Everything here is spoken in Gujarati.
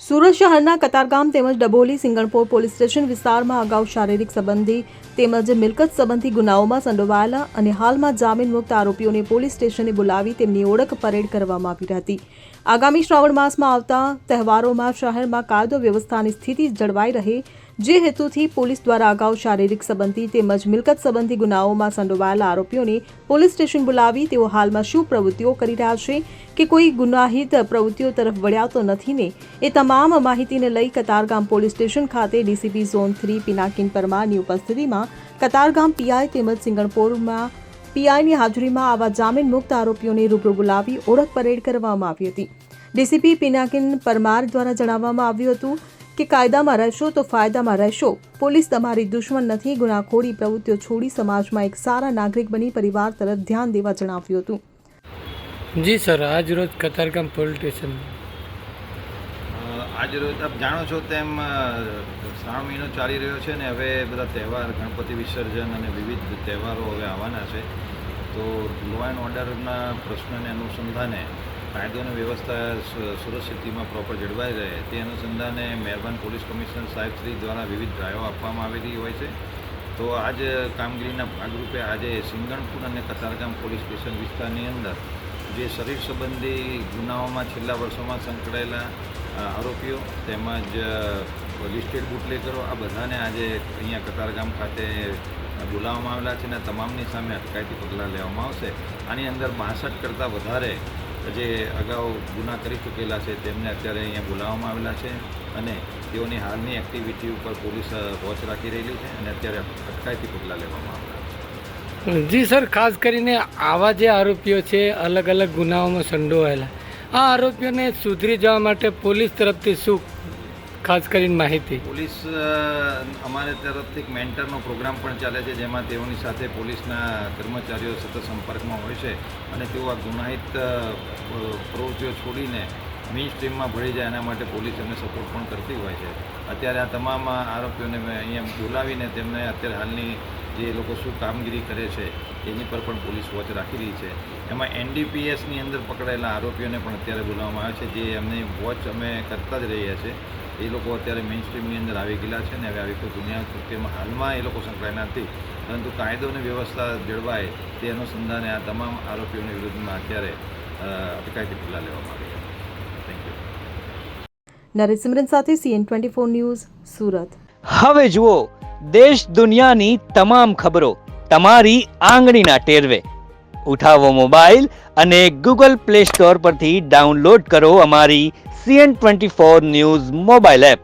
સુરત શહેરના કતારગામ તેમજ ડભોલી સિંગણપોર પોલીસ સ્ટેશન વિસ્તારમાં અગાઉ શારીરિક સંબંધી તેમજ મિલકત સંબંધી ગુનાઓમાં સંડોવાયેલા અને હાલમાં જામીન મુક્ત આરોપીઓને પોલીસ સ્ટેશને બોલાવી તેમની ઓળખ પરેડ કરવામાં આવી હતી। આગામી શ્રાવણ માસમાં આવતા તહેવારોમાં શહેરમાં કાયદો વ્યવસ્થાની સ્થિતિ જળવાઈ રહે જે હેતુથી પોલીસ દ્વારા અગાઉ શારીરિક સંબંધી તેમજ મિલકત સંબંધી ગુનાઓમાં સંડોવાયેલા આરોપીઓને પોલીસ સ્ટેશન બોલાવી તેઓ હાલમાં શું પ્રવૃત્તિઓ કરી રહ્યા છે કે કોઈ ગુનાહિત પ્રવૃત્તિઓ તરફ વળ્યા તો નથી ને એ તમામ માહિતીને લઈ કતારગામ પોલીસ સ્ટેશન ખાતે ડીસીપી ઝોન 3 પિનાકિન પરમારની ઉપસ્થિતિમાં કતારગામ પીઆઈ તેમજ સિંગણપોરમાં પીઆઈની હાજરીમાં આવા જામીન મુક્ત આરોપીઓને રૂબરૂ બોલાવી ઓળખ પરેડ કરવામાં આવી હતી। ડીસીપી પિનાકિન પરમાર દ્વારા જણાવવામાં આવ્યું હતું કે કાયદામાં રહેશો તો ફાયદામાં રહેશો। પોલીસ તમારી દુશ્મન નથી। ગુનાખોરી પ્રવૃત્તિઓ છોડી સમાજમાં એક સારા નાગરિક બની પરિવાર તરફ ધ્યાન દેવા જણાવ્યું હતું। જી સર, આજ રોજ કતારગામ પોલીસ સ્ટેશન આજ રોજ આપ જાણો છો તેમ શ્રાવણ મહિનો ચાલી રહ્યો છે ને હવે બધા તહેવાર ગણપતિ વિસર્જન અને વિવિધ તહેવારો હવે આવવાના છે તો લો એન્ડ ઓર્ડરના પ્રશ્નને અનુસંધાને કાયદો અને વ્યવસ્થા સુરત સિટીમાં પ્રોપર જળવાઈ રહે તે અનુસંધાને મહેરબાન પોલીસ કમિશનર સાહેબ શ્રી દ્વારા વિવિધ ડ્રાઈવો આપવામાં આવેલી હોય છે। તો આજ કામગીરીના ભાગરૂપે આજે સિંગણપુર અને કતારગામ પોલીસ સ્ટેશન વિસ્તારની અંદર જે શરીર સંબંધી ગુનાઓમાં છેલ્લા વર્ષોમાં સંકળાયેલા આરોપીઓ તેમજ લિસ્ટેડ બુટલેગરો આ બધાને આજે અહીંયા કતારગામ ખાતે બોલાવવામાં આવેલા છે અને તમામની સામે અટકાયતી પગલાં લેવામાં આવશે। આની અંદર 62 કરતાં વધારે જે અગાઉ ગુના કરી ચૂકેલા છે તેમને અત્યારે અહીંયા બોલાવવામાં આવેલા છે અને તેઓની હાલની એક્ટિવિટી ઉપર પોલીસ વોચ રાખી રહેલી છે અને અત્યારે અટકાયતી પગલાં લેવામાં આવેલા છે। જી સર, ખાસ કરીને આવા જે આરોપીઓ છે અલગ અલગ ગુનાઓમાં સંડોવાયેલા આ આરોપીઓને સુધરી જવા માટે પોલીસ તરફથી શું ખાસ કરીને માહિતી? પોલીસ અમારે તરફથી એક મેન્ટરનો પ્રોગ્રામ પણ ચાલે છે જેમાં તેઓની સાથે પોલીસના કર્મચારીઓ સતત સંપર્કમાં હોય છે અને તેઓ આ ગુનાહિત પ્રવૃત્તિઓ છોડીને મેઇન સ્ટ્રીમમાં ભળી જાય એના માટે પોલીસ એમને સપોર્ટ પણ કરતી હોય છે। અત્યારે આ તમામ આરોપીઓને અહીંયા બોલાવીને તેમને અત્યારે હાલની જે લોકો શું કામગીરી કરે છે એની પર પણ પોલીસ વોચ રાખેલી છે। એમાં એનડીપીએસની અંદર પકડાયેલા આરોપીઓને પણ અત્યારે બોલાવવામાં આવે છે જે એમની વોચ અમે કરતા જ રહીએ છીએ। એ લોકો અત્યારે મેઇન સ્ટ્રીમની અંદર આવી ગયેલા છે ને હવે આવી કોઈ દુનિયા કૃત્યમાં હાલમાં એ લોકો સંકળાયેલા નથી પરંતુ કાયદો અને વ્યવસ્થા જળવાય તે અનુસંધાને આ તમામ આરોપીઓની વિરુદ્ધમાં અત્યારે અટકાયતી પગલાં લેવામાં આવી છે। Thank you. નરેશ સિમરન સાથે CN24 ન્યૂઝ સુરત। હવે જુઓ દેશ દુનિયાની તમામ ખબરો તમારી આંગળીના ટેરવે। ઉઠાવો મોબાઈલ અને Google Play Store પરથી ડાઉનલોડ કરો અમારી CN24 ન્યૂઝ મોબાઈલ એપ।